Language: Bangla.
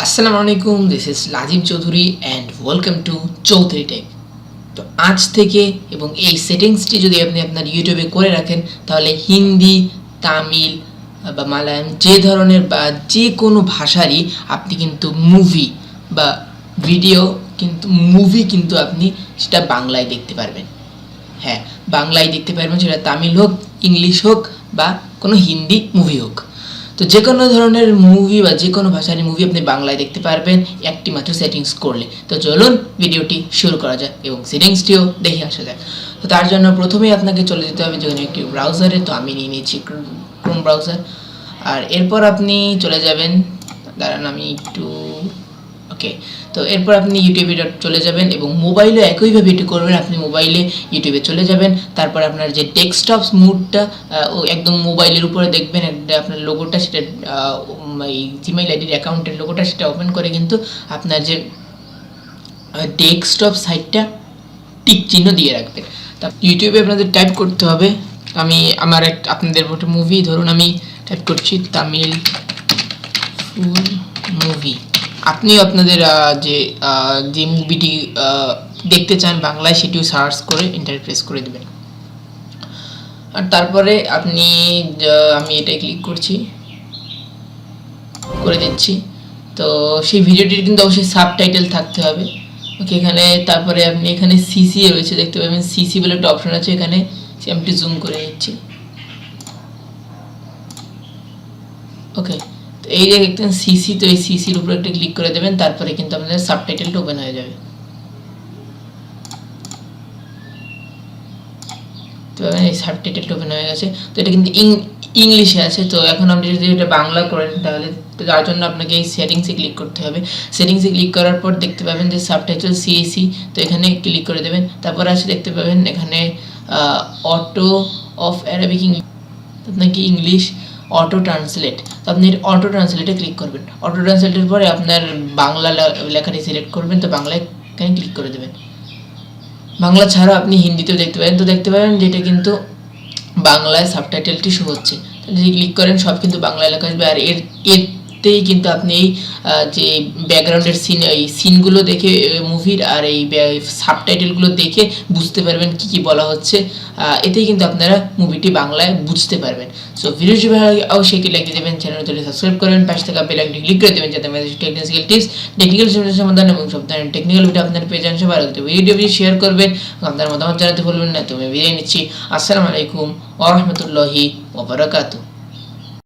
আসসালামু আলাইকুম, this is Lazim Chowdhury and welcome to Chowdhury tech. তো আজ থেকে এবং এই সেটিংসটি যদি আপনি আপনার ইউটিউবে করে রাখেন তাহলে হিন্দি, তামিল বা মালায়ালাম যে ধরনের বা যে কোনো ভাষারই আপনি কিন্তু মুভি বা ভিডিও কিন্তু আপনি সেটা বাংলায় দেখতে পারবেন। হ্যাঁ, বাংলায় দেখতে পারবেন, সেটা তামিল হোক, ইংলিশ হোক বা কোনো হিন্দি মুভি হোক। তো যে কোনো ধরনের মুভি বা যে কোনো ভাষার মুভি আপনি বাংলায় দেখতে পারবেন একটি মাত্র সেটিংস করলে। তো চলুন ভিডিওটি শুরু করা যাক এবং সেটিংসটিও দেখে আসা যাক। তো তার জন্য প্রথমেই আপনাকে চলে যেতে হবে যেখানে একটি ব্রাউজারে। তো আমি নিয়ে নিয়েছি ক্রোম ব্রাউজার। আর এরপর আপনি চলে যাবেন, দাঁড়ান আমি একটু ওকে। তো এরপর আপনি ইউটিউবে চলে যাবেন এবং মোবাইলে একইভাবে এটি করবেন। আপনি মোবাইলে ইউটিউবে চলে যাবেন, তারপর আপনার যে ডেস্কটপ মুডটা একদম মোবাইলের উপরে দেখবেন একটা আপনার লোগোটা, সেটা এই জিমেইল আইডির অ্যাকাউন্টের লোগোটা, সেটা ওপেন করে কিন্তু আপনার যে ডেস্কটপ সাইটটা টিক চিহ্ন দিয়ে রাখবেন। তা ইউটিউবে আপনাদের টাইপ করতে হবে, আমি আমার আপনাদের মুভি ধরুন আমি টাইপ করছি তামিল ফুল মুভি। আপনি আপনাদের যে মুভিটি দেখতে চান বাংলায় সেটিও সার্চ করে এন্টার প্রেস করে দেবেন। আর তারপরে আমি এটাই ক্লিক করছি, করে দিচ্ছি। তো সেই ভিডিওটির কিন্তু অবশ্যই সাবটাইটেল থাকতে হবে। ওকে, এখানে তারপরে আপনি এখানে সিসি রয়েছে দেখতে পাবেন, সিসি বলে একটা অপশন আছে, এখানে আমি জুম করে নিচ্ছি। ওকে, তো এই যে দেখতেন সিসি, তো এই সিসির উপরে একটা ক্লিক করে দেবেন, তারপরে কিন্তু আপনাদের সাবটাইটেলটা ওপেন হয়ে যাবে। তো এই সাবটাইটেলটা ওপেন হয়ে গেছে। তো এটা কিন্তু ইংলিশে আছে। তো এখন আপনি যদি এটা বাংলা করেন তাহলে তার জন্য আপনাকে এই সেটিংসে ক্লিক করতে হবে। সেটিংসে ক্লিক করার পর দেখতে পাবেন যে সাবটাইটেল সিএসি, তো এখানে ক্লিক করে দেবেন। তারপর আসে দেখতে পাবেন এখানে অটো অফ অ্যারাবিক আপনাকে ইংলিশ অটো ট্রান্সলেট। তো আপনি অটো ট্রান্সলেটে ক্লিক করবেন। অটো ট্রান্সলেটের পরে আপনার বাংলা লেখাটি সিলেক্ট করবেন, তো বাংলায় এখানে ক্লিক করে দেবেন। বাংলা ছাড়া আপনি হিন্দিতেও দেখতে পারেন। তো দেখতে পারেন যেটা কিন্তু বাংলায় সাবটাইটেলটি শো হচ্ছে। যদি ক্লিক করেন সব কিন্তু বাংলা লেখা আসবে। আর এতেই কিন্তু আপনি এই যে ব্যাকগ্রাউন্ডের এই সিনগুলো দেখে মুভির আর এই সাবটাইটেলগুলো দেখে বুঝতে পারবেন কি কি বলা হচ্ছে। এতেই কিন্তু আপনারা মুভিটি বাংলায় বুঝতে পারবেন। সো ভিডিওটি ভালো লাগে অবশ্যই লাইক দিয়ে দেবেন, চ্যানেলটি সাবস্ক্রাইব করবেন, পাশে থাকা বেল আইকনটি ক্লিক করে দেবেন যাতে আমাদের টেকনিক্যাল টিপস, টেকনিক্যাল সমস্যার সমাধান এবং সব ধরনের টেকনিক্যাল ভিডিও আপনার পেয়ে যান সবার আগে। ভিডিওটি শেয়ার করবেন, আপনার মতামত জানাতে ভুলবেন না। তো আমি বিদায় নিচ্ছি। আসসালামু আলাইকুম ওয়া রাহমাতুল্লাহি ওয়া বারাকাতুহু।